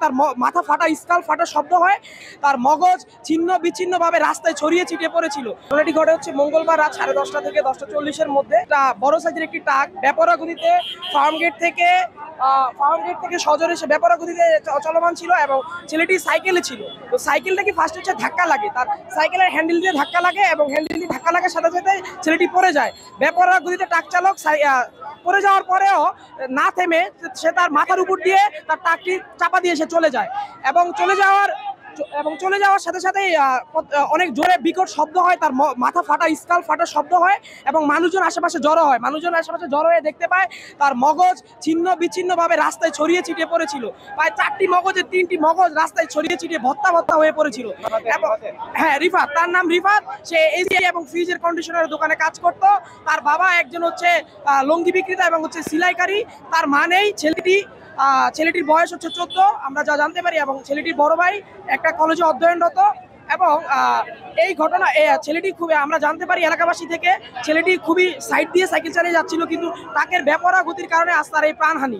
তার মাথা ফাটা, স্কাল ফাটা শব্দ হয়, তার মগজ ছিন্ন বিচ্ছিন্নভাবে রাস্তায় ছড়িয়ে ছিটিয়ে পড়েছিল। ঘটনাটি ঘটে হচ্ছে মঙ্গলবার রাত 10:30 থেকে 10:40-এর মধ্যে। একটা বড় সাইজের একটি ট্রাক বেপরোয়া গতিতে ফার্মগেট থেকে সজোরে সে বেপরোয়া গতিতে চলমান ছিল এবং ছেলেটি সাইকেলে ছিল। তো সাইকেলটা কি ফার্স্ট হচ্ছে ধাক্কা লাগে, তার সাইকেলের হ্যান্ডেল দিয়ে ধাক্কা লাগে এবং হ্যান্ডেল দিয়ে ধাক্কা লাগার সাথে সাথে ছেলেটি পড়ে যায়। বেপরোয়া গতিতে ট্রাক চালক পড়ে যাওয়ার পরেও না থেমে সে তার মাথার উপর দিয়ে তার ট্রাকটি চাপা দিয়ে সে চলে যায় এবং চলে যাওয়ার সাথে সাথে অনেক জোরে বিকট শব্দ হয়, তার মাথা ফাটা, স্কাল ফাটা শব্দ হয় এবং মানুষজন আশেপাশে জড়ো হয়ে দেখতে পায় তার মগজ ছিন্ন বিচ্ছিন্নভাবে রাস্তায় ছড়িয়ে ছিটিয়ে পড়েছিল। প্রায় 4টি মগজের 3টি মগজ রাস্তায় ছড়িয়ে ছিটিয়ে ভত্তা হয়ে পড়েছিল। হ্যাঁ, রিফাত, তার নাম রিফাত। সে এসি এবং ফ্রিজের কন্ডিশনারের দোকানে কাজ করত। তার বাবা একজন হচ্ছে লুঙ্গি বিক্রেতা এবং হচ্ছে সেলাইকারী। তার মা নেই। ছেলেটির বয়স হচ্ছে 14 আমরা যা জানতে পারি, এবং ছেলেটির বড় ভাই একটা কলেজে অধ্যয়নরত। এবং এই ঘটনা ছেলেটি খুবই, আমরা জানতে পারি এলাকাবাসী থেকে, ছেলেটি খুবই সাইড দিয়ে সাইকেল চালিয়ে যাচ্ছিল, কিন্তু ট্রাকের বেপরোয়া গতির কারণে আজ তার এই প্রাণহানি।